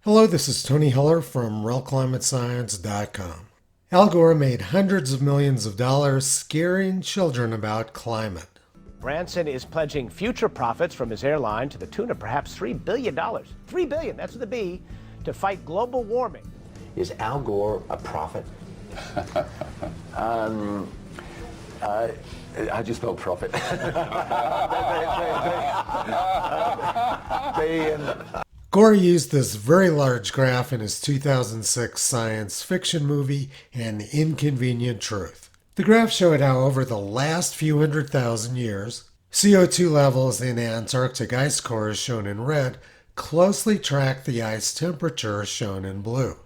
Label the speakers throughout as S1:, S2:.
S1: Hello, this is Tony Heller from RealClimateScience.com. Al Gore made hundreds of millions of dollars scaring children about climate.
S2: Branson is pledging future profits from his airline to the tune of perhaps $3 billion. $3 billion, that's with a B, to fight global warming.
S3: Is Al Gore a prophet? How'd you spell profit?
S1: Gore used this very large graph in his 2006 science fiction movie, An Inconvenient Truth. The graph showed how over the last few 100,000 years, CO2 levels in Antarctic ice cores, shown in red, closely tracked the ice temperature, shown in blue.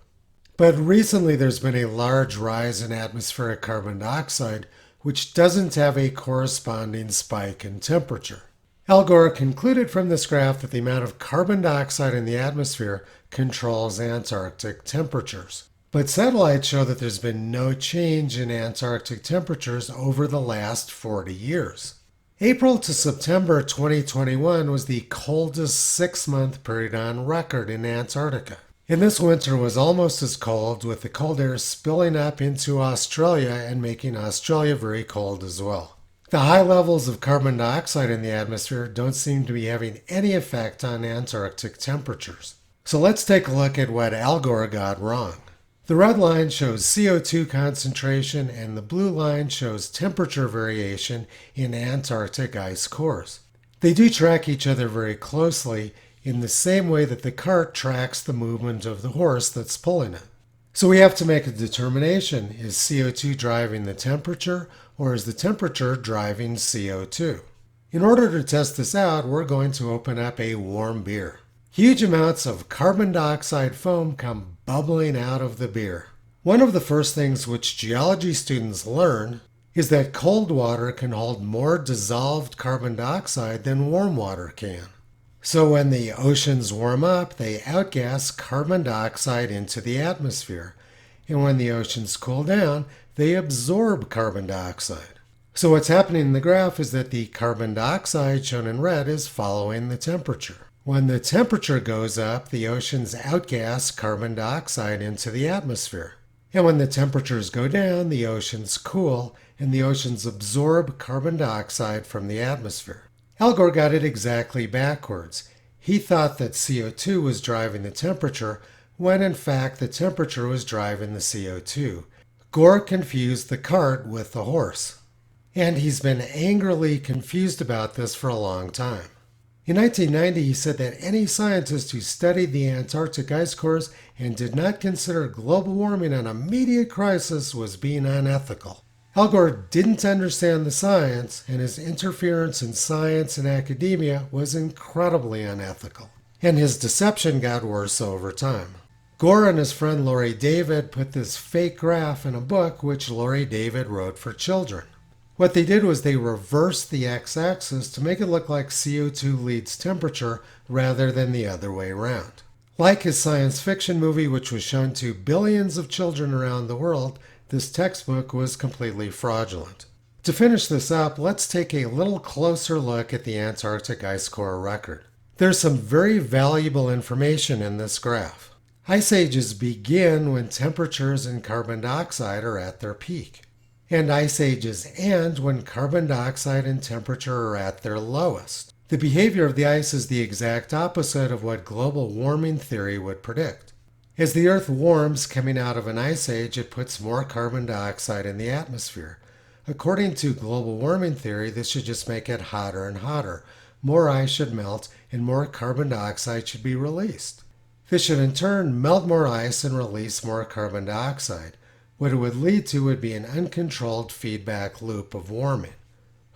S1: But recently there's been a large rise in atmospheric carbon dioxide, which doesn't have a corresponding spike in temperature. Al Gore concluded from this graph that the amount of carbon dioxide in the atmosphere controls Antarctic temperatures. But satellites show that there's been no change in Antarctic temperatures over the last 40 years. April to September 2021 was the coldest 6-month period on record in Antarctica. And this winter was almost as cold, with the cold air spilling up into Australia and making Australia very cold as well. The high levels of carbon dioxide in the atmosphere don't seem to be having any effect on Antarctic temperatures. So let's take a look at what Al Gore got wrong. The red line shows CO2 concentration and the blue line shows temperature variation in Antarctic ice cores. They do track each other very closely, in the same way that the cart tracks the movement of the horse that's pulling it. So we have to make a determination. Is CO2 driving the temperature, or is the temperature driving CO2? In order to test this out, we're going to open up a warm beer. Huge amounts of carbon dioxide foam come bubbling out of the beer. One of the first things which geology students learn is that cold water can hold more dissolved carbon dioxide than warm water can. So when the oceans warm up, they outgas carbon dioxide into the atmosphere. And when the oceans cool down, they absorb carbon dioxide. So what's happening in the graph is that the carbon dioxide shown in red is following the temperature. When the temperature goes up, the oceans outgas carbon dioxide into the atmosphere. And when the temperatures go down, the oceans cool, and the oceans absorb carbon dioxide from the atmosphere. Al Gore got it exactly backwards. He thought that CO2 was driving the temperature, when in fact the temperature was driving the CO2. Gore confused the cart with the horse. And he's been angrily confused about this for a long time. In 1990, he said that any scientist who studied the Antarctic ice cores and did not consider global warming an immediate crisis was being unethical. Al Gore didn't understand the science, and his interference in science and academia was incredibly unethical. And his deception got worse over time. Gore and his friend Laurie David put this fake graph in a book which Laurie David wrote for children. What they did was they reversed the x-axis to make it look like CO2 leads temperature rather than the other way around. Like his science fiction movie, which was shown to billions of children around the world, this textbook was completely fraudulent. To finish this up, let's take a little closer look at the Antarctic ice core record. There's some very valuable information in this graph. Ice ages begin when temperatures and carbon dioxide are at their peak. And ice ages end when carbon dioxide and temperature are at their lowest. The behavior of the ice is the exact opposite of what global warming theory would predict. As the Earth warms coming out of an ice age, it puts more carbon dioxide in the atmosphere. According to global warming theory, this should just make it hotter and hotter. More ice should melt and more carbon dioxide should be released. This should in turn melt more ice and release more carbon dioxide. What it would lead to would be an uncontrolled feedback loop of warming.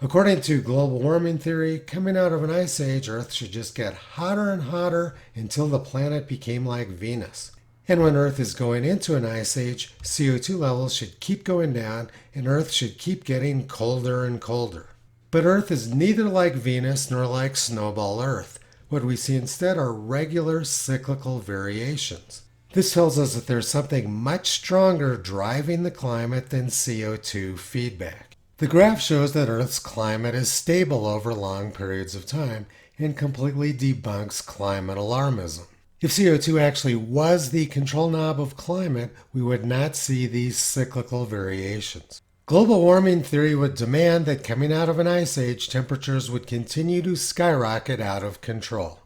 S1: According to global warming theory, coming out of an ice age, Earth should just get hotter and hotter until the planet became like Venus. And when Earth is going into an ice age, CO2 levels should keep going down and Earth should keep getting colder and colder. But Earth is neither like Venus nor like Snowball Earth. What we see instead are regular cyclical variations. This tells us that there's something much stronger driving the climate than CO2 feedback. The graph shows that Earth's climate is stable over long periods of time and completely debunks climate alarmism. If CO2 actually was the control knob of climate, we would not see these cyclical variations. Global warming theory would demand that coming out of an ice age, temperatures would continue to skyrocket out of control.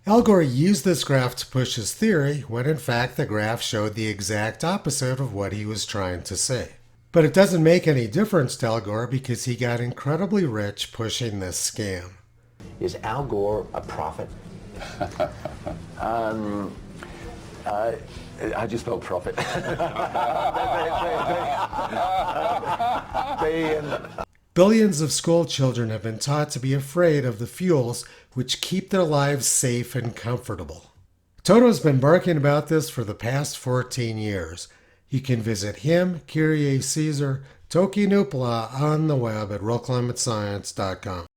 S1: Al Gore used this graph to push his theory, when in fact the graph showed the exact opposite of what he was trying to say. But it doesn't make any difference to Al Gore because he got incredibly rich pushing this scam.
S3: Is Al Gore a prophet? I just spelled profit.
S1: Billions of school children have been taught to be afraid of the fuels which keep their lives safe and comfortable. Toto's been barking about this for the past 14 years. You can visit him, Kyrie Caesar, Toki Nupla on the web at realclimatescience.com.